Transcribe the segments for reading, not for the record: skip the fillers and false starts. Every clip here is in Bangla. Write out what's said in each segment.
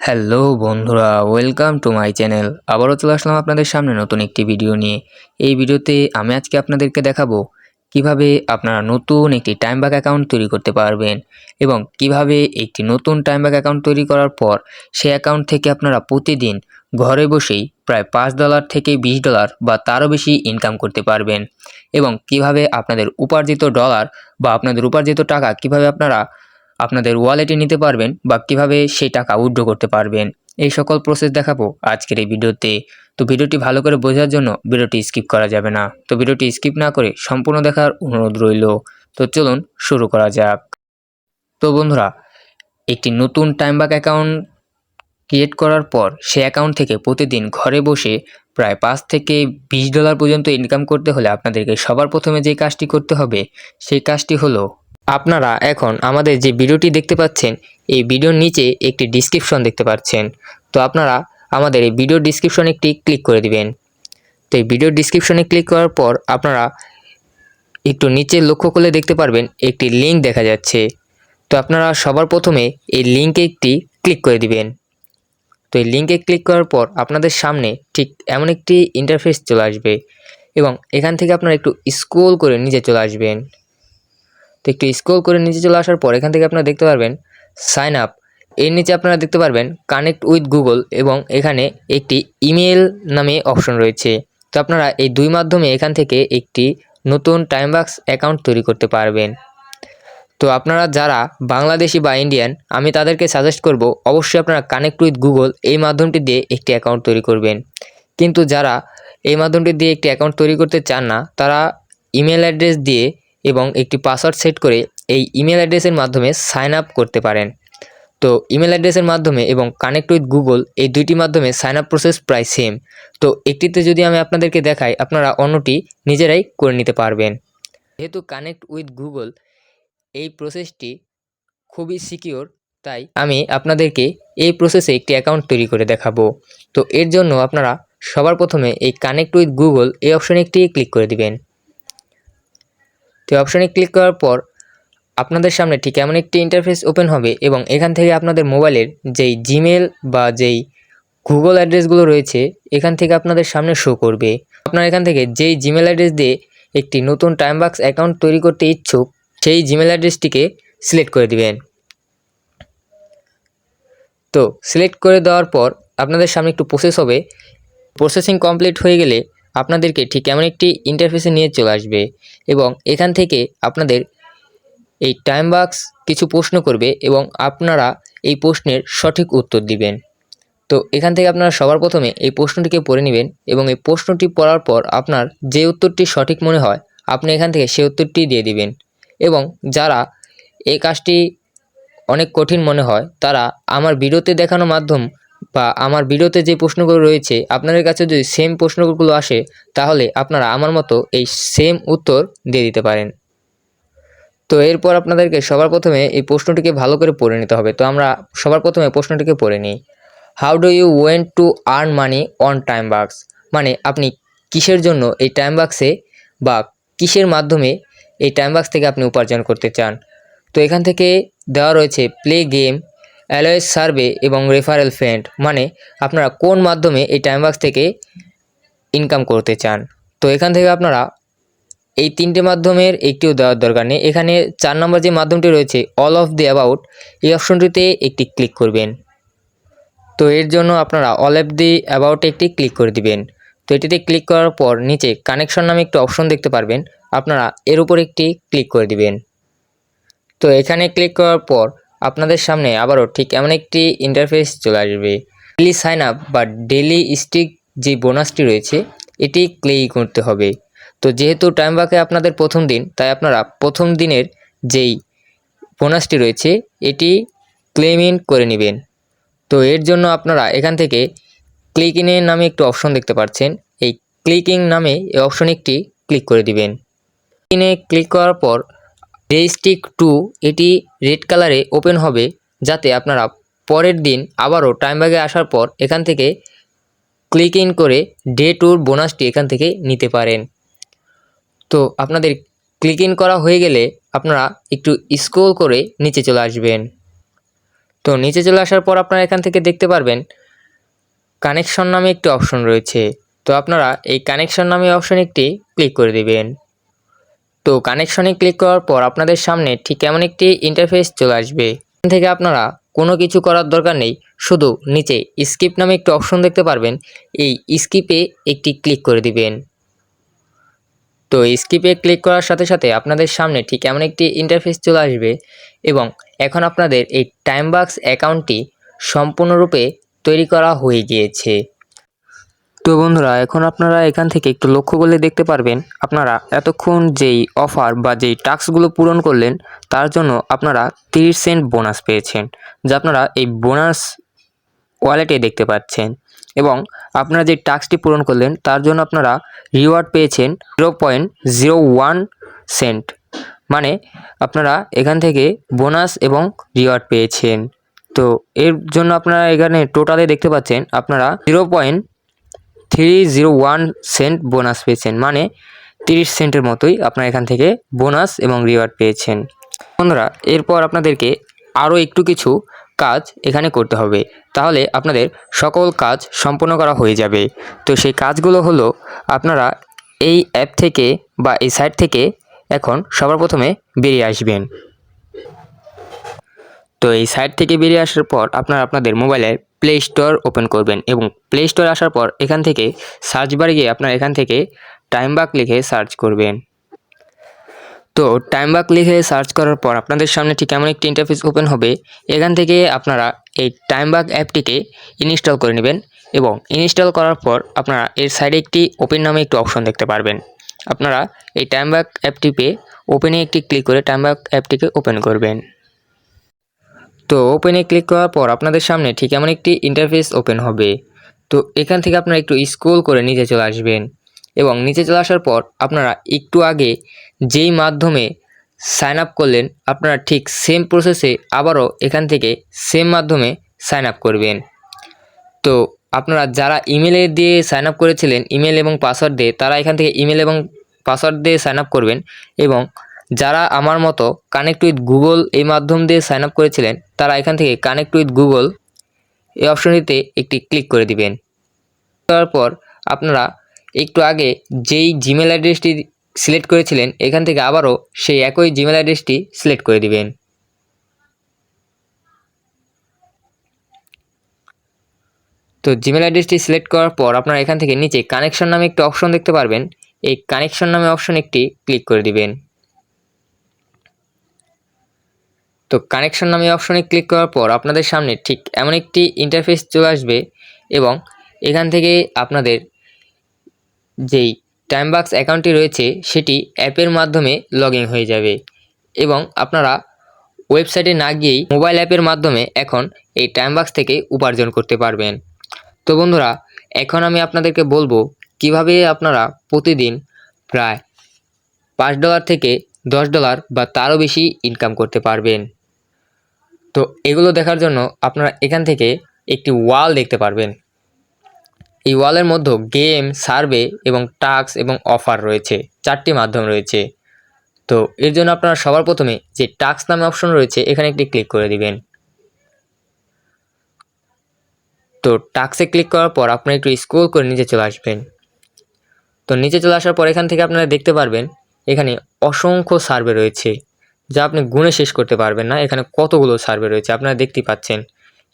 হ্যালো বন্ধুরা, ওয়েলকাম টু মাই চ্যানেল। আবারও চলে আসলাম আপনাদের সামনে নতুন একটি ভিডিও নিয়ে। এই ভিডিওতে আমি আজকে আপনাদেরকে দেখাবো কিভাবে আপনারা নতুন একটি টাইমবাগ অ্যাকাউন্ট তৈরি করতে পারবেন এবং কিভাবে একটি নতুন টাইমবাগ অ্যাকাউন্ট তৈরি করার পর সেই অ্যাকাউন্ট থেকে আপনারা প্রতিদিন ঘরে বসেই প্রায় $5 থেকে $20 বা তারও বেশি ইনকাম করতে পারবেন এবং কিভাবে আপনাদের উপার্জিত ডলার বা আপনাদের উপার্জিত টাকা কিভাবে আপনারা আপনাদের ওয়ালেটে নিতে পারবেন বা কিভাবে সেই টাকা উইথড্র করতে পারবেন, এই সকল প্রসেস দেখাবো আজকের এই ভিডিওতে। তো ভিডিওটি ভালো করে বোঝার জন্য ভিডিওটি স্কিপ করা যাবে না। তো ভিডিওটি স্কিপ না করে সম্পূর্ণ দেখার অনুরোধ রইল। তো চলুন শুরু করা যাক। তো বন্ধুরা, একটি নতুন টাইমবাগ অ্যাকাউন্ট ক্রিয়েট করার পর সেই অ্যাকাউন্ট থেকে প্রতিদিন ঘরে বসে প্রায় $5 থেকে $20 পর্যন্ত ইনকাম করতে হলে আপনাদেরকে সবার প্রথমে যে কাজটি করতে হবে সেই কাজটি হলো, আপনারা এখন আমাদের যে ভিডিওটি দেখতে পাচ্ছেন এই ভিডিওর নিচে একটি ডিসক্রিপশন দেখতে পাচ্ছেন। তো আপনারা আমাদের এই ভিডিও ডিসক্রিপশনে একটি ক্লিক করে দিবেন। তো এই ভিডিও ডিসক্রিপশনে ক্লিক করার পর আপনারা একটু নিচে লক্ষ্য করলে দেখতে পারবেন একটি লিঙ্ক দেখা যাচ্ছে। তো আপনারা সবার প্রথমে এই লিঙ্কে একটি ক্লিক করে দিবেন। তো এই লিঙ্কে ক্লিক করার পর আপনাদের সামনে ঠিক এমন একটি ইন্টারফেস চলে আসবে এবং এখান থেকে আপনারা একটু স্ক্রল করে নিচে চলে আসবেন। তো একটু স্ক্রল করে নিচে চলে আসার পর এখান থেকে আপনারা দেখতে পারবেন সাইন আপ। এর নিচে আপনারা দেখতে পারবেন কানেক্ট উইথ গুগল এবং এখানে একটি ইমেল নামে অপশন রয়েছে। তো আপনারা এই দুই মাধ্যমে এখান থেকে একটি নতুন টাইমবাক্স অ্যাকাউন্ট তৈরি করতে পারবেন। তো আপনারা যারা বাংলাদেশি বা ইন্ডিয়ান, আমি তাদেরকে সাজেস্ট করব অবশ্যই আপনারা কানেক্ট উইথ গুগল এই মাধ্যমটি দিয়ে একটি অ্যাকাউন্ট তৈরি করবেন। কিন্তু যারা এই মাধ্যমটি দিয়ে একটি অ্যাকাউন্ট তৈরি করতে চান না, তারা ইমেল অ্যাড্রেস দিয়ে এবং একটি পাসওয়ার্ড সেট করে এই ইমেল অ্যাড্রেসের মাধ্যমে সাইন আপ করতে পারেন। তো ইমেল অ্যাড্রেসের মাধ্যমে এবং কানেক্ট উইথ গুগল এই দুইটি মাধ্যমে সাইন আপ প্রসেস প্রায় সেম। তো একটিতে যদি আমি আপনাদেরকে দেখাই, আপনারা অন্যটি নিজেরাই করে নিতে পারবেন। যেহেতু কানেক্ট উইথ গুগল এই প্রসেসটি খুবই সিকিওর, তাই আমি আপনাদেরকে এই প্রসেসে একটি অ্যাকাউন্ট তৈরি করে দেখাবো। তো এর জন্য আপনারা সবার প্রথমে এই কানেক্ট উইথ গুগল এই অপশানে একটি ক্লিক করে দিবেন। তো অপশানে ক্লিক করার পর আপনাদের সামনে ঠিক এমন একটি ইন্টারফেস ওপেন হবে এবং এখান থেকে আপনাদের মোবাইলের যেই জিমেল বা যেই গুগল অ্যাড্রেসগুলো রয়েছে এখান থেকে আপনাদের সামনে শো করবে। আপনারা এখান থেকে যেই জিমেল অ্যাড্রেস দিয়ে একটি নতুন টাইমবাক্স অ্যাকাউন্ট তৈরি করতে ইচ্ছুক সেই জিমেল অ্যাড্রেসটিকে সিলেক্ট করে দিবেন। তো সিলেক্ট করে দেওয়ার পর আপনাদের সামনে একটু প্রসেস হবে। প্রসেসিং কমপ্লিট হয়ে গেলে আপনাদেরকে ঠিক এমন একটি ইন্টারফেসে নিয়ে চলে আসবে এবং এখান থেকে আপনাদের এই টাইমবাক্স কিছু প্রশ্ন করবে এবং আপনারা এই প্রশ্নের সঠিক উত্তর দিবেন। তো এখান থেকে আপনারা সবার প্রথমে এই প্রশ্নটিকে পড়ে নেবেন এবং এই প্রশ্নটি পড়ার পর আপনার যে উত্তরটি সঠিক মনে হয় আপনি এখান থেকে সেই উত্তরটি দিয়ে দিবেন। এবং যারা এই কাজটি অনেক কঠিন মনে হয় তারা আমার ভিডিওতে দেখানো মাধ্যম বা আমার ভিডিওতে যে প্রশ্নগুলো রয়েছে আপনাদের কাছে যদি সেম প্রশ্নগুলো আসে তাহলে আপনারা আমার মতো এই সেম উত্তর দিয়ে দিতে পারেন। তো এরপর আপনাদেরকে সবার প্রথমে এই প্রশ্নটিকে ভালো করে পড়ে নিতে হবে। তো আমরা সবার প্রথমে প্রশ্নটিকে পড়ে নিই। How do you went to earn money on TimeBucks? মানে আপনি কিসের জন্য এই টাইমবাক্সে বা কিসের মাধ্যমে এই টাইমবাক্স থেকে আপনি উপার্জন করতে চান? তো এখান থেকে দেওয়া রয়েছে প্লে গেম, অ্যালওয়েজ সার্ভে এবং রেফারেল ফ্রেন্ড। মানে আপনারা কোন মাধ্যমে এই টাইমবাক্স থেকে ইনকাম করতে চান। তো এখান থেকে আপনারা এই তিনটে মাধ্যমের একটিও দেওয়ার দরকার নেই। এখানে 4 নম্বর যে মাধ্যমটি রয়েছে অল অফ দি অ্যাবাউট, এই অপশনটিতে একটি ক্লিক করবেন। তো এর জন্য আপনারা অল অফ দি অ্যাবাউটে একটি ক্লিক করে দিবেন। তো এটিতে ক্লিক করার পর নিচে কানেকশন নামে একটি অপশন দেখতে পারবেন, আপনারা এর উপর একটি ক্লিক করে দিবেন। তো এখানে ক্লিক করার পর আপনাদের সামনে আবারও ঠিক এমন একটি ইন্টারফেস চলে আসবে। ডেইলি সাইন আপ বা ডেইলি স্টিক যে বোনাসটি রয়েছে এটি ক্লেম করতে হবে। তো যেহেতু টাইমবাকে আপনাদের প্রথম দিন, তাই আপনারা প্রথম দিনের যেই বোনাসটি রয়েছে এটি ক্লেম ইন করে নেবেন। তো এর জন্য আপনারা এখান থেকে ক্লিক ইনে নামে একটি অপশন দেখতে পাচ্ছেন, এই ক্লিকিং নামে এই অপশনে একটি ক্লিক করে দিবেন। ইনে ক্লিক করার পর ডে স্টিক 2 এটি রেড কালারে ওপেন হবে, যাতে আপনারা পরের দিন আবারও টাইমবাগে আসার পর এখান থেকে ক্লিক ইন করে ডে 2 বোনাসটি এখান থেকে নিতে পারেন। তো আপনাদের ক্লিক ইন করা হয়ে গেলে আপনারা একটু স্ক্রল করে নিচে চলে আসবেন। তো তো নিচে চলে আসার পর আপনারা এখান থেকে দেখতে পারবেন কানেকশন নামে একটি অপশন রয়েছে। তো আপনারা এই কানেকশন নামে অপশন একটি ক্লিক করে দিবেন। তো কানেকশনে ক্লিক করার পর আপনাদের সামনে ঠিক এমন একটি ইন্টারফেস চলে আসবে। এখান থেকে আপনারা কোনো কিছু করার দরকার নেই, শুধু নিচে স্কিপ নামে একটি অপশন দেখতে পারবেন, এই স্কিপে একটি ক্লিক করে দিবেন। তো স্কিপে ক্লিক করার সাথে সাথে আপনাদের সামনে ঠিক এমন একটি ইন্টারফেস চলে আসবে এবং এখন আপনাদের এই টাইমবাক্স অ্যাকাউন্টটি সম্পূর্ণরূপে তৈরি করা হয়ে গিয়েছে। তো বন্ধুরা, এখন আপনারা এখান থেকে একটু লক্ষ্য করলে দেখতে পারবেন আপনারা এতক্ষণ যেই অফার বা যেই টাস্কগুলো পূরণ করলেন তার জন্য আপনারা 30 সেন্ট বোনাস পেয়েছেন, যা আপনারা এই বোনাস ওয়ালেটে দেখতে পাচ্ছেন। এবং আপনারা যে টাস্কটি পূরণ করলেন তার জন্য আপনারা রিওয়ার্ড পেয়েছেন 0.01 সেন্ট, মানে আপনারা এখান থেকে বোনাস এবং রিওয়ার্ড পেয়েছেন। তো এর জন্য আপনারা এখানে টোটালে দেখতে পাচ্ছেন আপনারা 0.301 সেন্ট বোনাস পেয়েছেন, মানে 30 সেন্টের মতোই আপনারা এখান থেকে বোনাস এবং রিওয়ার্ড পেয়েছেন। বন্ধুরা, এরপর আপনাদেরকে আরও একটু কিছু কাজ এখানে করতে হবে, তাহলে আপনাদের সকল কাজ সম্পূর্ণ করা হয়ে যাবে। তো সেই কাজগুলো হলো, আপনারা এই অ্যাপ থেকে বা এই সাইট থেকে এখন সবার প্রথমে বেরিয়ে আসবেন। তো এই সাইট থেকে বেরিয়ে আসার পর আপনারা আপনাদের মোবাইলের প্লে স্টোর ওপেন করবেন এবং প্লে স্টোরে আসার পর এখান থেকে সার্চ বারে গিয়ে আপনারা এখান থেকে টাইমবাক লিখে সার্চ করবেন। তো টাইমবাক লিখে সার্চ করার পর আপনাদের সামনে ঠিক এমন একটি ইন্টারফেস ওপেন হবে। এখান থেকে আপনারা এই টাইমবাক অ্যাপটিকে ইনস্টল করে নেবেন এবং ইনস্টল করার পর আপনারা এর সাইডে একটি ওপেন নামে একটি অপশন দেখতে পারবেন। আপনারা এই টাইমবাক অ্যাপটি পেয়ে ওপেনে একটি ক্লিক করে টাইমবাক অ্যাপটিকে ওপেন করবেন। তো ওপেনে ক্লিক করার পর আপনাদের সামনে ঠিক এমন একটি ইন্টারফেস ওপেন হবে। তো এখান থেকে আপনারা একটু স্ক্রল করে নিচে চলে আসবেন এবং নিচে চলে আসার পর আপনারা একটু আগে যেই মাধ্যমে সাইন আপ করলেন আপনারা ঠিক সেম প্রসেসে আবারও এখান থেকে সেম মাধ্যমে সাইন আপ করবেন। তো আপনারা যারা ইমেলে দিয়ে সাইন আপ করেছিলেন ইমেল এবং পাসওয়ার্ড দিয়ে, তারা এখান থেকে ইমেল এবং পাসওয়ার্ড দিয়ে সাইন আপ করবেন এবং যারা আমার মতো কানেক্ট উইথ গুগল এই মাধ্যম দিয়ে সাইন আপ করেছিলেন তারা এখান থেকে কানেক্ট উইথ গুগল এই অপশনটিতে একটি ক্লিক করে দিবেন। করার পর আপনারা একটু আগে যেই জিমেল অ্যাড্রেসটি সিলেক্ট করেছিলেন এখান থেকে আবারও সেই একই জিমেল অ্যাড্রেসটি সিলেক্ট করে দিবেন। তো জিমেল অ্যাড্রেসটি সিলেক্ট করার পর আপনারা এখান থেকে নিচে কানেকশন নামে একটি অপশন দেখতে পারবেন, এই কানেকশন নামে অপশন একটি ক্লিক করে দিবেন। তো কানেকশন নামে অপশনে ক্লিক করার পর আপনাদের সামনে ঠিক এমন একটি ইন্টারফেস চলে আসবে এবং এখান থেকে আপনাদের যেই টাইমবাক্স অ্যাকাউন্টটি রয়েছে সেটি অ্যাপের মাধ্যমে লগ ইন হয়ে যাবে এবং আপনারা ওয়েবসাইটে না গিয়েই মোবাইল অ্যাপের মাধ্যমে এখন এই টাইমবাক্স থেকে উপার্জন করতে পারবেন। তো বন্ধুরা, এখন আমি আপনাদেরকে বলবো কিভাবে আপনারা প্রতিদিন প্রায় $5 থেকে $10 বা তারও বেশি ইনকাম করতে পারবেন। তো এগুলো দেখার জন্য আপনারা এখান থেকে একটি ওয়াল দেখতে পারবেন। এই ওয়ালের মধ্যে গেম, সার্ভে এবং টাস্ক এবং অফার রয়েছে, 4টি মাধ্যম রয়েছে। তো এর জন্য আপনারা সবার প্রথমে যে টাস্ক নামে অপশন রয়েছে এখানে একটি ক্লিক করে দিবেন। তো টাস্কে ক্লিক করার পর আপনারা একটু স্ক্রল করে নিচে চলে আসবেন। তো নিচে চলে আসার পর এখান থেকে আপনারা দেখতে পারবেন এখানে অসংখ্য সার্ভে রয়েছে, যা আপনি গুণে শেষ করতে পারবেন না। এখানে কতগুলো সার্ভে রয়েছে আপনারা দেখতেই পাচ্ছেন।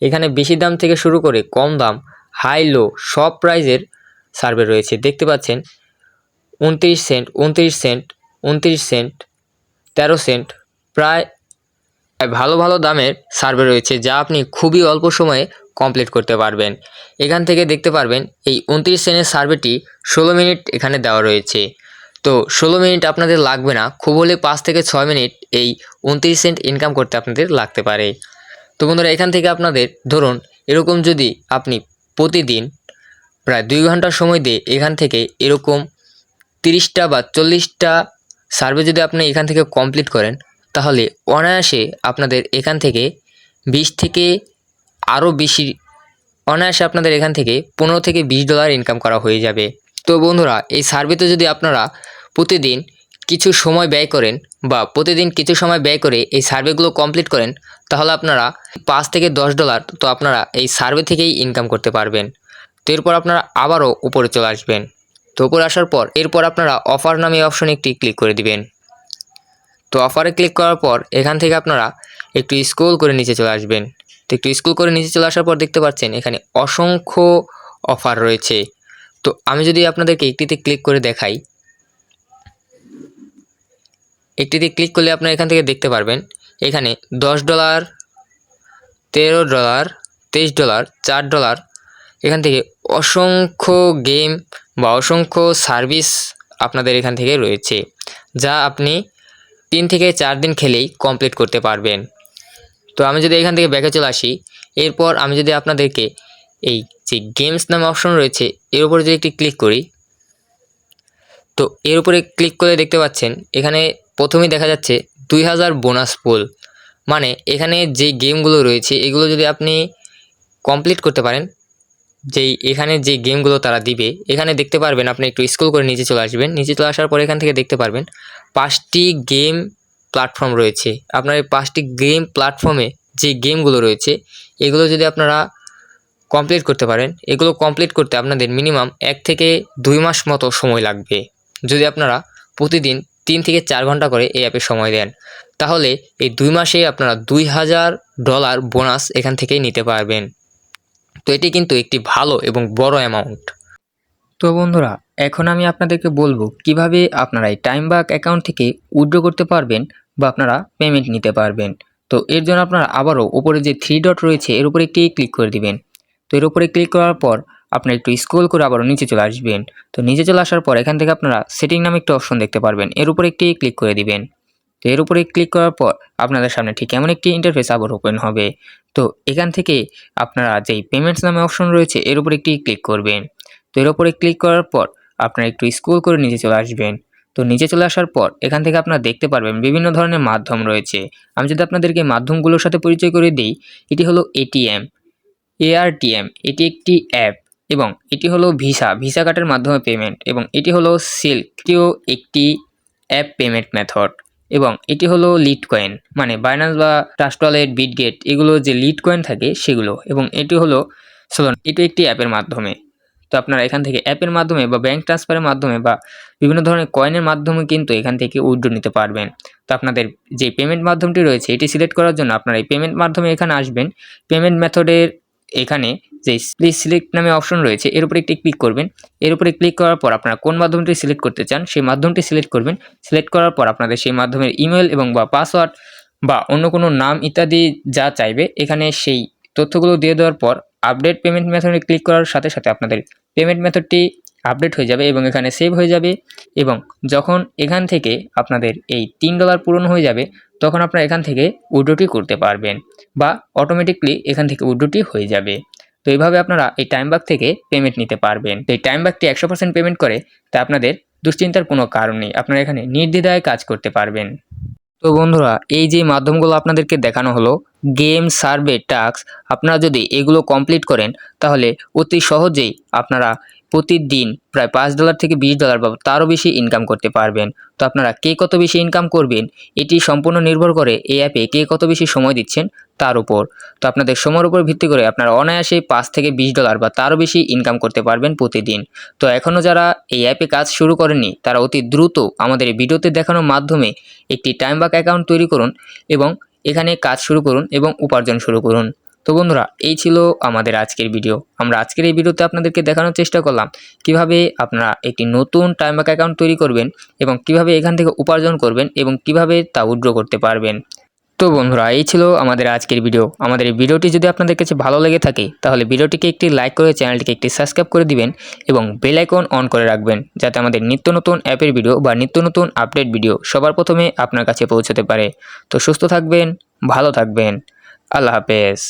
এখানে বেশি দাম থেকে শুরু করে কম দাম, হাই লো সব প্রাইজের সার্ভে রয়েছে। দেখতে পাচ্ছেন 29 সেন্ট, 29 সেন্ট, 29 সেন্ট, 13 সেন্ট, প্রায় ভালো ভালো দামের সার্ভে রয়েছে, যা আপনি খুবই অল্প সময়ে কমপ্লিট করতে পারবেন। এখান থেকে দেখতে পারবেন এই 29 সেন্টের সার্ভেটি 16 মিনিট এখানে দেওয়া রয়েছে। তো 16 মিনিট আপনাদের লাগবে না, খুব হলে 5 থেকে 6 মিনিট এই 29 সেন্ট ইনকাম করতে আপনাদের লাগতে পারে। তো বন্ধুরা, এখান থেকে আপনাদের ধরুন এরকম যদি আপনি প্রতিদিন প্রায় 2 ঘন্টা সময় দিয়ে এখান থেকে এরকম 30টা বা 40টা সার্ভে যদি আপনি এখান থেকে কমপ্লিট করেন তাহলে অনায়াসে আপনাদের এখান থেকে 20 থেকে আরও বেশি অনায়াসে আপনাদের এখান থেকে $15 থেকে $20 ইনকাম করা হয়ে যাবে। তো বন্ধুরা, এই সার্ভেতে যদি আপনারা প্রতিদিন কিছু সময় ব্যয় করেন বা প্রতিদিন কিছু সময় ব্যয় করে এই সার্ভেগুলো কমপ্লিট করেন, তাহলে আপনারা $5 থেকে $10 তো আপনারা এই সার্ভে থেকেই ইনকাম করতে পারবেন। তো এরপর আপনারা আবারও উপরে চলে আসবেন। তো উপরে আসার পর এরপর আপনারা অফার নামে অপশনে একটি ক্লিক করে দিবেন। তো অফারে ক্লিক করার পর এখান থেকে আপনারা একটু স্ক্রল করে নিচে চলে আসবেন। তো একটু স্ক্রল করে নিচে চলে আসার পর দেখতে পাচ্ছেন এখানে অসংখ্য অফার রয়েছে। তো আমি যদি আপনাদেরকে একটিতে ক্লিক করে দেখাই, একটিতে ক্লিক করলে আপনারা এখান থেকে দেখতে পারবেন এখানে $10, $13, $23, $4 এখান থেকে অসংখ্য গেম বা অসংখ্য সার্ভিস আপনাদের এখান থেকে রয়েছে, যা আপনি 3 থেকে 4 দিন খেলেই কমপ্লিট করতে পারবেন। তো আমি যদি এখান থেকে ব্যাকে চলে আসি, এরপর আমি যদি আপনাদেরকে এই যে গেমস নামে অপশন রয়েছে এর উপরে যদি একটি ক্লিক করি, তো এর উপরে ক্লিক করে দেখতে পাচ্ছেন এখানে প্রথমেই দেখা যাচ্ছে 2000 বোনাস পুল। মানে এখানে যে গেমগুলো রয়েছে এগুলো যদি আপনি কমপ্লিট করতে পারেন, এখানে যে গেমগুলো তারা দিবে এখানে দেখতে পারবেন। আপনি একটু স্ক্রল করে নিচে চলে আসবেন। নিচে চলে আসার পর এখান থেকে দেখতে পারবেন 5টি গেম প্ল্যাটফর্ম রয়েছে। আপনার এই 5টি গেম প্ল্যাটফর্মে যে গেমগুলো রয়েছে এগুলো যদি আপনারা কমপ্লিট করতে পারেন, এগুলো কমপ্লিট করতে আপনাদের মিনিমাম 1 থেকে 2 মাস মতো সময় লাগবে। যদি আপনারা প্রতিদিন 3 থেকে 4 ঘন্টা করে এই অ্যাপে সময় দেন, তাহলে এই 2 মাসে আপনারা $2000 বোনাস এখান থেকেই নিতে পারবেন। তো এটি কিন্তু একটি ভালো এবং বড় অ্যামাউন্ট। তো বন্ধুরা, এখন আমি আপনাদেরকে বলবো কিভাবে আপনারা এই টাইমবাক অ্যাকাউন্ট থেকে উইথড্র করতে পারবেন বা আপনারা পেমেন্ট নিতে পারবেন। তো এর জন্য আপনারা আবারও উপরে যে 3 ডট রয়েছে এর উপরে একটি ক্লিক করে দিবেন। তো এর উপরে ক্লিক করার পর আপনারা একটু স্ক্রল করে আবারও নিচে চলে আসবেন। তো নিচে চলে আসার পর এখান থেকে আপনারা সেটিং নামে একটা অপশন দেখতে পারবেন, এর উপরে একটি ক্লিক করে দিবেন। তো এর উপরে ক্লিক করার পর আপনাদের সামনে ঠিক এমন একটি ইন্টারফেস আবার ওপেন হবে। তো এখান থেকে আপনারা যেই পেমেন্টস নামে অপশন রয়েছে এর উপরে একটি ক্লিক করবেন। তো এর উপরে ক্লিক করার পর আপনারা একটু স্ক্রল করে নিচে চলে আসবেন। তো নিচে চলে আসার পর এখান থেকে আপনারা দেখতে পারবেন বিভিন্ন ধরনের মাধ্যম রয়েছে। আমি যদি আপনাদেরকে মাধ্যমগুলোর সাথে পরিচয় করে দিই, এটি হলো এটিএম, এআরটিএম, এটি একটি অ্যাপ, এবং এটি হলো ভিসা কার্ডের মাধ্যমে পেমেন্ট, এবং এটি হলো সিল্ক, এটিও একটি অ্যাপ পেমেন্ট মেথড, এবং এটি হলো লিড কয়েন মানে বাইন্যান্স বা ট্রাস্ট ওয়ালেট, বিটগেট এগুলো যে লিড কয়েন থাকে সেগুলো, এবং এটি হলো সোলন, এটি একটি অ্যাপের মাধ্যমে। তো আপনারা এখান থেকে অ্যাপের মাধ্যমে বা ব্যাঙ্ক ট্রান্সফারের মাধ্যমে বা বিভিন্ন ধরনের কয়েনের মাধ্যমে কিন্তু এখান থেকে উইথড্র নিতে পারবেন। তো আপনাদের যে পেমেন্ট মাধ্যমটি রয়েছে এটি সিলেক্ট করার জন্য আপনারা এই পেমেন্ট মাধ্যমে এখানে আসবেন। পেমেন্ট মেথডের এখানে যে প্লিজ সিলেক্ট নামে অপশন রয়েছে এর উপরে একটি ক্লিক করবেন। এর উপরে ক্লিক করার পর আপনারা কোন মাধ্যমটি সিলেক্ট করতে চান সেই মাধ্যমটি সিলেক্ট করবেন। সিলেক্ট করার পর আপনাদের সেই মাধ্যমের ইমেল এবং বা পাসওয়ার্ড বা অন্য কোনো নাম ইত্যাদি যা চাইবে এখানে সেই তথ্যগুলো দিয়ে দেওয়ার পর আপডেট পেমেন্ট মেথডে ক্লিক করার সাথে সাথে আপনাদের পেমেন্ট মেথডটি আপডেট হয়ে যাবে এবং এখানে সেভ হয়ে যাবে। এবং যখন এখান থেকে আপনাদের এই $3 পূরণ হয়ে যাবে তখন আপনারা এখান থেকে উইথড্রটি করতে পারবেন বা অটোমেটিকলি এখান থেকে উইথড্রটি হয়ে যাবে। তো এইভাবে আপনারা এই টাইমবাক থেকে পেমেন্ট নিতে পারবেন। তো এই টাইমবাকটি 100% পেমেন্ট করে, তাই আপনাদের দুশ্চিন্তার কোনো কারণ নেই, আপনারা এখানে নির্দ্বিধায় কাজ করতে পারবেন। তো বন্ধুরা, এই যে মাধ্যমগুলো আপনাদেরকে দেখানো হলো গেম, সার্ভে, টাস্ক, আপনারা যদি এগুলো কমপ্লিট করেন তাহলে অতি সহজেই আপনারা প্রতিদিন প্রায় $5 থেকে $20 বা তারও বেশি ইনকাম করতে পারবেন। তো আপনারা কে কত বেশি ইনকাম করবেন এটি সম্পূর্ণ নির্ভর করে এই অ্যাপে কে কত বেশি সময় দিচ্ছেন তার উপর। তো আপনাদের সময়ের উপর ভিত্তি করে আপনারা অনায়াসে $5 থেকে $20 বা তারও বেশি ইনকাম করতে পারবেন প্রতিদিন। তো এখনও যারা এই অ্যাপে কাজ শুরু করেননি তারা অতি দ্রুত আমাদের এই ভিডিওতে দেখানোর মাধ্যমে একটি টাইমবাক অ্যাকাউন্ট তৈরি করুন এবং এখানে কাজ শুরু করুন এবং উপার্জন শুরু করুন। তো বন্ধুরা, এই ছিল আমাদের আজকের ভিডিও। আমরা আজকের এই ভিডিওতে আপনাদেরকে দেখানোর চেষ্টা করলাম কিভাবে আপনারা একটি নতুন টাইমবাক অ্যাকাউন্ট তৈরি করবেন এবং কিভাবে এখান থেকে উপার্জন করবেন এবং কিভাবে তা উইথড্র করতে পারবেন। তো বন্ধুরা, এই ছিল আমাদের আজকের ভিডিও। আমাদের এই ভিডিওটি যদি আপনাদের কাছে ভালো লেগে থাকে তাহলে ভিডিওটিকে একটি লাইক করে চ্যানেলটিকে একটি সাবস্ক্রাইব করে দিবেন এবং বেল আইকন অন করে রাখবেন যাতে আমাদের নিত্য নতুন অ্যাপের ভিডিও বা নিত্য নতুন আপডেট ভিডিও সবার প্রথমে আপনার কাছে পৌঁছতে পারে। তো সুস্থ থাকবেন, ভালো থাকবেন, আল্লাহ হাফেজ।